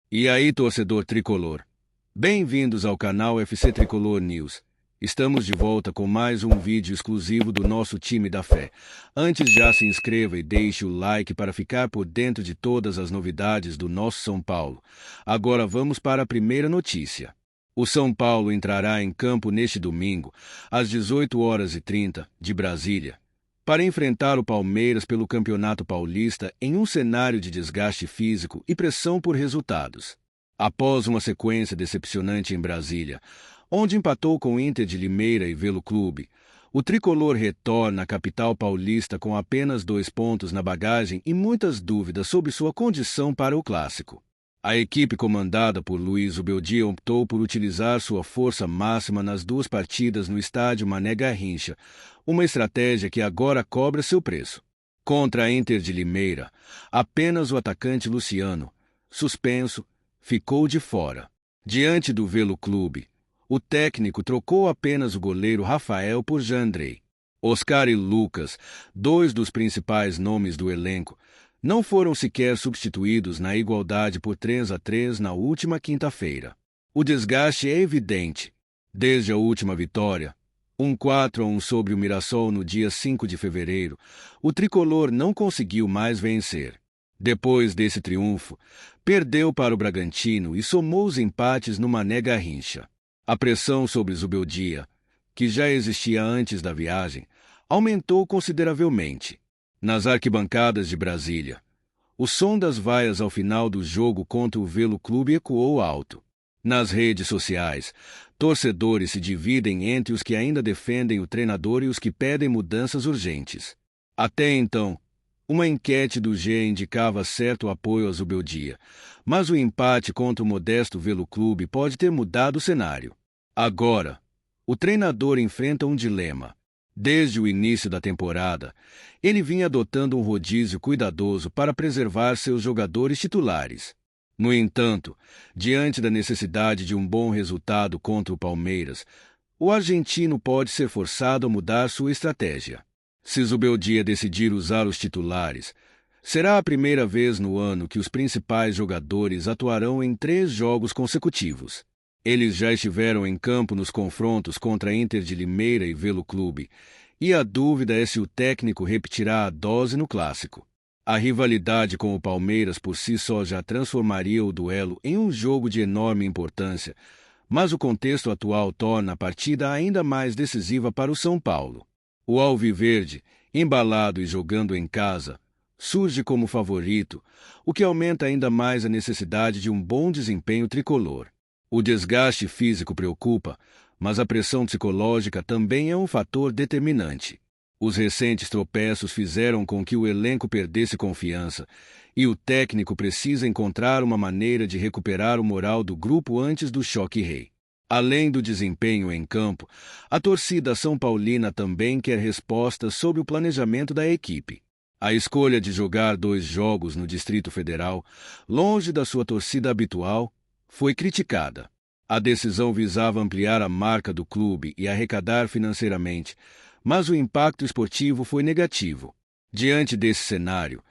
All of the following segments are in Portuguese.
E aí, torcedor tricolor? Bem-vindos ao canal FC Tricolor News. Estamos de volta com mais um vídeo exclusivo do nosso time da fé. Antes, já se inscreva e deixe o like para ficar por dentro de todas as novidades do nosso São Paulo. Agora vamos para a primeira notícia. O São Paulo entrará em campo neste domingo, às 18h30, de Brasília, para enfrentar o Palmeiras pelo Campeonato Paulista em um cenário de desgaste físico e pressão por resultados. Após uma sequência decepcionante em Brasília, onde empatou com o Inter de Limeira e Velo Clube, o tricolor retorna à capital paulista com apenas 2 pontos na bagagem e muitas dúvidas sobre sua condição para o clássico. A equipe comandada por Luiz Zubeldia optou por utilizar sua força máxima nas 2 partidas no estádio Mané Garrincha, uma estratégia que agora cobra seu preço. Contra a Inter de Limeira, apenas o atacante Luciano, suspenso, ficou de fora. Diante do Velo Clube, o técnico trocou apenas o goleiro Rafael por Jandrei. Oscar e Lucas, 2 dos principais nomes do elenco, não foram sequer substituídos na igualdade por 3-3 na última quinta-feira. O desgaste é evidente. Desde a última vitória, 4-1 sobre o Mirassol no dia 5 de fevereiro, o tricolor não conseguiu mais vencer. Depois desse triunfo, perdeu para o Bragantino e somou os empates no Mané Garrincha. A pressão sobre Zubeldia, que já existia antes da viagem, aumentou consideravelmente. Nas arquibancadas de Brasília, o som das vaias ao final do jogo contra o Velo Clube ecoou alto. Nas redes sociais, torcedores se dividem entre os que ainda defendem o treinador e os que pedem mudanças urgentes. Até então, uma enquete do G indicava certo apoio a Zubeldia, mas o empate contra o modesto Velo Clube pode ter mudado o cenário. Agora, o treinador enfrenta um dilema. Desde o início da temporada, ele vinha adotando um rodízio cuidadoso para preservar seus jogadores titulares. No entanto, diante da necessidade de um bom resultado contra o Palmeiras, o argentino pode ser forçado a mudar sua estratégia. Se Zubeldia decidir usar os titulares, será a primeira vez no ano que os principais jogadores atuarão em 3 jogos consecutivos. Eles já estiveram em campo nos confrontos contra Inter de Limeira e Velo Clube, e a dúvida é se o técnico repetirá a dose no clássico. A rivalidade com o Palmeiras por si só já transformaria o duelo em um jogo de enorme importância, mas o contexto atual torna a partida ainda mais decisiva para o São Paulo. O Alviverde, embalado e jogando em casa, surge como favorito, o que aumenta ainda mais a necessidade de um bom desempenho tricolor. O desgaste físico preocupa, mas a pressão psicológica também é um fator determinante. Os recentes tropeços fizeram com que o elenco perdesse confiança, e o técnico precisa encontrar uma maneira de recuperar o moral do grupo antes do choque rei. Além do desempenho em campo, a torcida são paulina também quer respostas sobre o planejamento da equipe. A escolha de jogar 2 jogos no Distrito Federal, longe da sua torcida habitual, foi criticada. A decisão visava ampliar a marca do clube e arrecadar financeiramente, mas o impacto esportivo foi negativo. Diante desse cenário,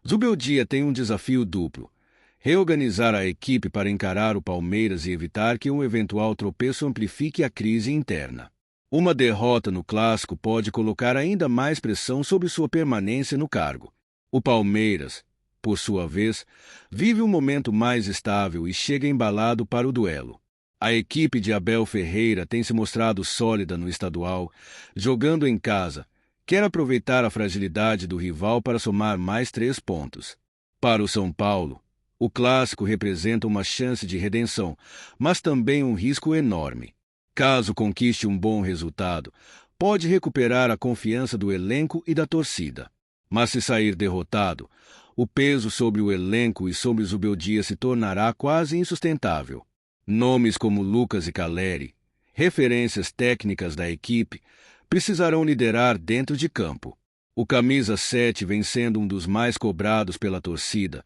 Zubeldia tem um desafio duplo: reorganizar a equipe para encarar o Palmeiras e evitar que um eventual tropeço amplifique a crise interna. Uma derrota no clássico pode colocar ainda mais pressão sobre sua permanência no cargo. O Palmeiras, por sua vez, vive um momento mais estável e chega embalado para o duelo. A equipe de Abel Ferreira tem se mostrado sólida no estadual, jogando em casa, quer aproveitar a fragilidade do rival para somar mais 3 pontos. Para o São Paulo, o clássico representa uma chance de redenção, mas também um risco enorme. Caso conquiste um bom resultado, pode recuperar a confiança do elenco e da torcida. Mas se sair derrotado, o peso sobre o elenco e sobre Zubeldia se tornará quase insustentável. Nomes como Lucas e Caleri, referências técnicas da equipe, precisarão liderar dentro de campo. O camisa 7 vem sendo um dos mais cobrados pela torcida,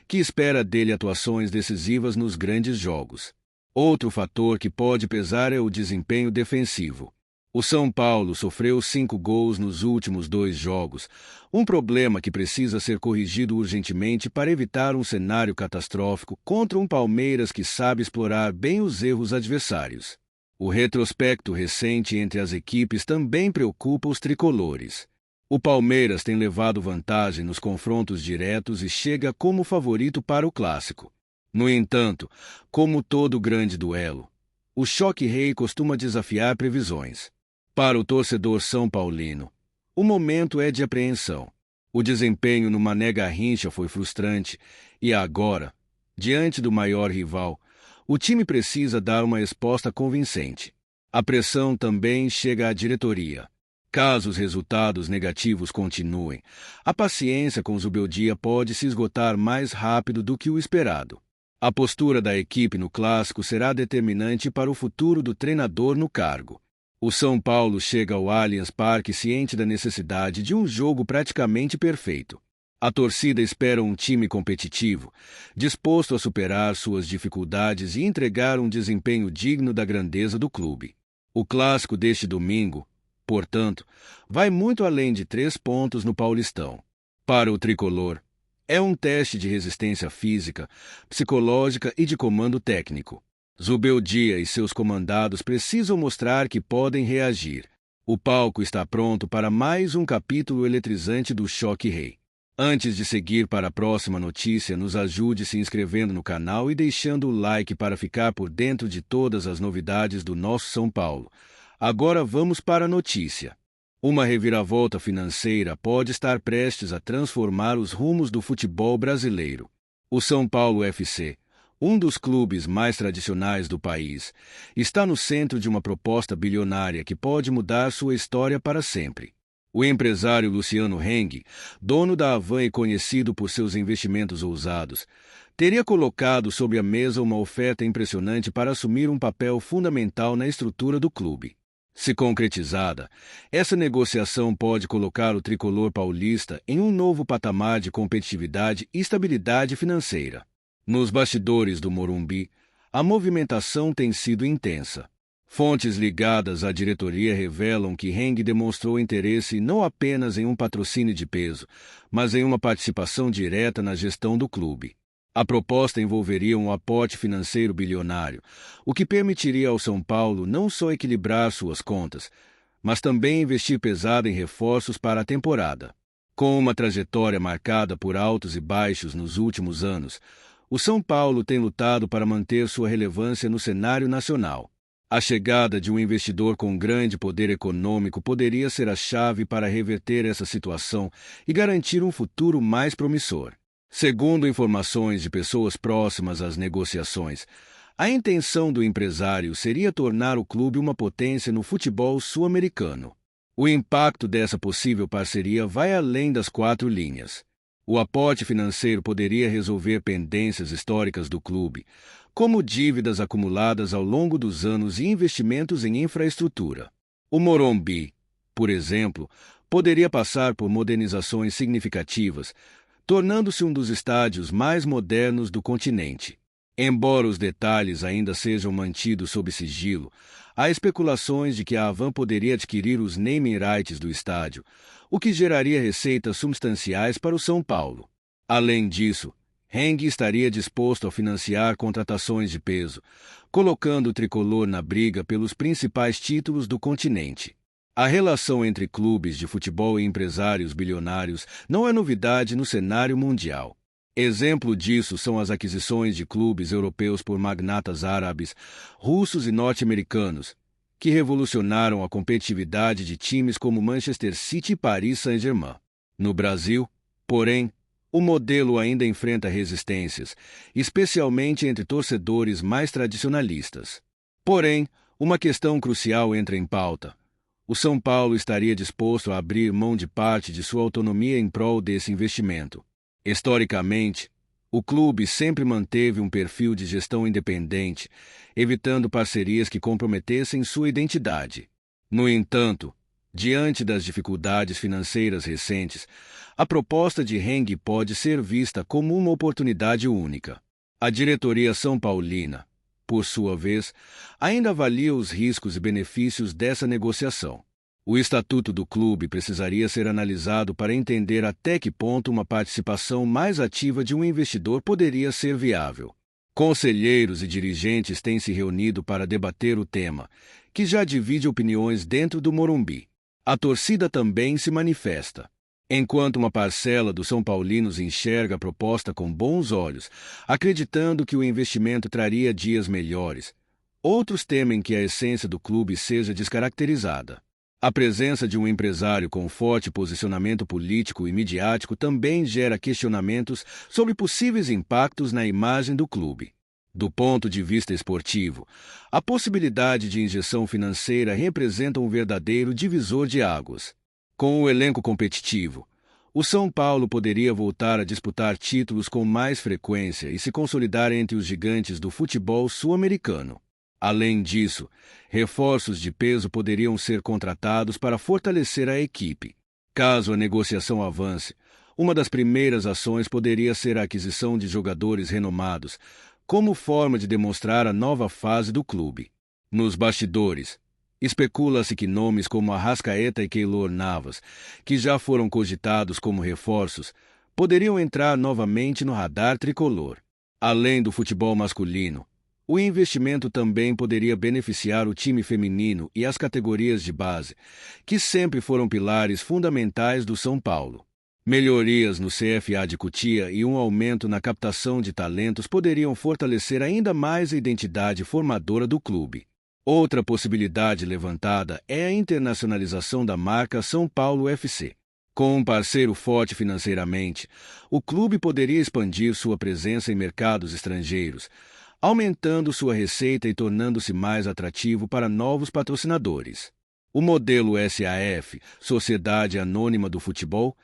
que espera dele atuações decisivas nos grandes jogos. Outro fator que pode pesar é o desempenho defensivo. O São Paulo sofreu 5 gols nos últimos 2 jogos, um problema que precisa ser corrigido urgentemente para evitar um cenário catastrófico contra um Palmeiras que sabe explorar bem os erros adversários. O retrospecto recente entre as equipes também preocupa os tricolores. O Palmeiras tem levado vantagem nos confrontos diretos e chega como favorito para o clássico. No entanto, como todo grande duelo, o choque rei costuma desafiar previsões. Para o torcedor são paulino, o momento é de apreensão. O desempenho no Mané Garrincha foi frustrante e agora, diante do maior rival, o time precisa dar uma resposta convincente. A pressão também chega à diretoria. Caso os resultados negativos continuem, a paciência com Zubeldia pode se esgotar mais rápido do que o esperado. A postura da equipe no clássico será determinante para o futuro do treinador no cargo. O São Paulo chega ao Allianz Parque ciente da necessidade de um jogo praticamente perfeito. A torcida espera um time competitivo, disposto a superar suas dificuldades e entregar um desempenho digno da grandeza do clube. O clássico deste domingo, portanto, vai muito além de 3 pontos no Paulistão. Para o tricolor, é um teste de resistência física, psicológica e de comando técnico. Zubeldia e seus comandados precisam mostrar que podem reagir. O palco está pronto para mais um capítulo eletrizante do Choque Rei. Antes de seguir para a próxima notícia, nos ajude se inscrevendo no canal e deixando o like para ficar por dentro de todas as novidades do nosso São Paulo. Agora vamos para a notícia. Uma reviravolta financeira pode estar prestes a transformar os rumos do futebol brasileiro. O São Paulo FC, um dos clubes mais tradicionais do país, está no centro de uma proposta bilionária que pode mudar sua história para sempre. O empresário Luciano Heng, dono da Havan e conhecido por seus investimentos ousados, teria colocado sobre a mesa uma oferta impressionante para assumir um papel fundamental na estrutura do clube. Se concretizada, essa negociação pode colocar o tricolor paulista em um novo patamar de competitividade e estabilidade financeira. Nos bastidores do Morumbi, a movimentação tem sido intensa. Fontes ligadas à diretoria revelam que Heng demonstrou interesse não apenas em um patrocínio de peso, mas em uma participação direta na gestão do clube. A proposta envolveria um aporte financeiro bilionário, o que permitiria ao São Paulo não só equilibrar suas contas, mas também investir pesado em reforços para a temporada. Com uma trajetória marcada por altos e baixos nos últimos anos, o São Paulo tem lutado para manter sua relevância no cenário nacional. A chegada de um investidor com grande poder econômico poderia ser a chave para reverter essa situação e garantir um futuro mais promissor. Segundo informações de pessoas próximas às negociações, a intenção do empresário seria tornar o clube uma potência no futebol sul-americano. O impacto dessa possível parceria vai além das 4 linhas. O aporte financeiro poderia resolver pendências históricas do clube, como dívidas acumuladas ao longo dos anos e investimentos em infraestrutura. O Morumbi, por exemplo, poderia passar por modernizações significativas, tornando-se um dos estádios mais modernos do continente. Embora os detalhes ainda sejam mantidos sob sigilo, há especulações de que a Havan poderia adquirir os naming rights do estádio, o que geraria receitas substanciais para o São Paulo. Além disso, Heng estaria disposto a financiar contratações de peso, colocando o tricolor na briga pelos principais títulos do continente. A relação entre clubes de futebol e empresários bilionários não é novidade no cenário mundial. Exemplo disso são as aquisições de clubes europeus por magnatas árabes, russos e norte-americanos, que revolucionaram a competitividade de times como Manchester City e Paris Saint-Germain. No Brasil, porém, o modelo ainda enfrenta resistências, especialmente entre torcedores mais tradicionalistas. Porém, uma questão crucial entra em pauta. O São Paulo estaria disposto a abrir mão de parte de sua autonomia em prol desse investimento. Historicamente, o clube sempre manteve um perfil de gestão independente, evitando parcerias que comprometessem sua identidade. No entanto, diante das dificuldades financeiras recentes, a proposta de Heng pode ser vista como uma oportunidade única. A diretoria são paulina, por sua vez, ainda avalia os riscos e benefícios dessa negociação. O estatuto do clube precisaria ser analisado para entender até que ponto uma participação mais ativa de um investidor poderia ser viável. Conselheiros e dirigentes têm se reunido para debater o tema, que já divide opiniões dentro do Morumbi. A torcida também se manifesta. Enquanto uma parcela dos São Paulinos enxerga a proposta com bons olhos, acreditando que o investimento traria dias melhores, outros temem que a essência do clube seja descaracterizada. A presença de um empresário com forte posicionamento político e midiático também gera questionamentos sobre possíveis impactos na imagem do clube. Do ponto de vista esportivo, a possibilidade de injeção financeira representa um verdadeiro divisor de águas. Com o elenco competitivo, o São Paulo poderia voltar a disputar títulos com mais frequência e se consolidar entre os gigantes do futebol sul-americano. Além disso, reforços de peso poderiam ser contratados para fortalecer a equipe. Caso a negociação avance, uma das primeiras ações poderia ser a aquisição de jogadores renomados, como forma de demonstrar a nova fase do clube. Nos bastidores, especula-se que nomes como Arrascaeta e Keylor Navas, que já foram cogitados como reforços, poderiam entrar novamente no radar tricolor. Além do futebol masculino, o investimento também poderia beneficiar o time feminino e as categorias de base, que sempre foram pilares fundamentais do São Paulo. Melhorias no CFA de Cotia e um aumento na captação de talentos poderiam fortalecer ainda mais a identidade formadora do clube. Outra possibilidade levantada é a internacionalização da marca São Paulo FC. Com um parceiro forte financeiramente, o clube poderia expandir sua presença em mercados estrangeiros, aumentando sua receita e tornando-se mais atrativo para novos patrocinadores. O modelo SAF, Sociedade Anônima do Futebol,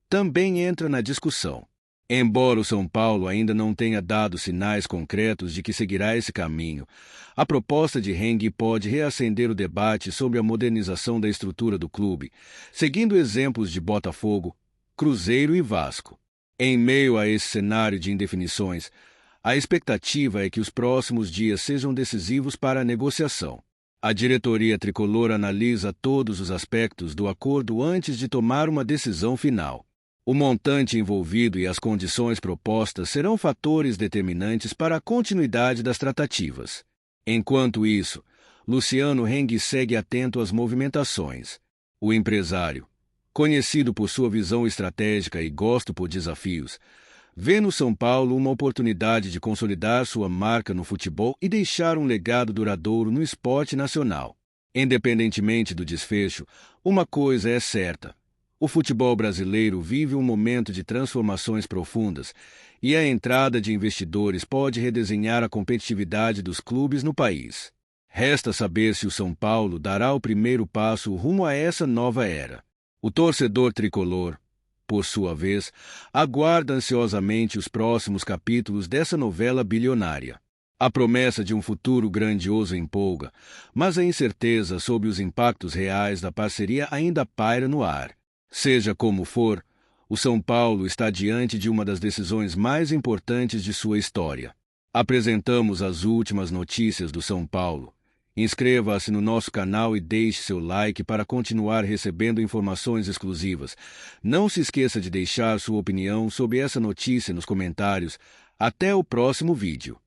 também entra na discussão. Embora o São Paulo ainda não tenha dado sinais concretos de que seguirá esse caminho, a proposta de Heng pode reacender o debate sobre a modernização da estrutura do clube, seguindo exemplos de Botafogo, Cruzeiro e Vasco. Em meio a esse cenário de indefinições, a expectativa é que os próximos dias sejam decisivos para a negociação. A diretoria tricolor analisa todos os aspectos do acordo antes de tomar uma decisão final. O montante envolvido e as condições propostas serão fatores determinantes para a continuidade das tratativas. Enquanto isso, Luciano Heng segue atento às movimentações. O empresário, conhecido por sua visão estratégica e gosto por desafios, vê no São Paulo uma oportunidade de consolidar sua marca no futebol e deixar um legado duradouro no esporte nacional. Independentemente do desfecho, uma coisa é certa: o futebol brasileiro vive um momento de transformações profundas e a entrada de investidores pode redesenhar a competitividade dos clubes no país. Resta saber se o São Paulo dará o primeiro passo rumo a essa nova era. O torcedor tricolor, por sua vez, aguarda ansiosamente os próximos capítulos dessa novela bilionária. A promessa de um futuro grandioso empolga, mas a incerteza sobre os impactos reais da parceria ainda paira no ar. Seja como for, o São Paulo está diante de uma das decisões mais importantes de sua história. Apresentamos as últimas notícias do São Paulo. Inscreva-se no nosso canal e deixe seu like para continuar recebendo informações exclusivas. Não se esqueça de deixar sua opinião sobre essa notícia nos comentários. Até o próximo vídeo.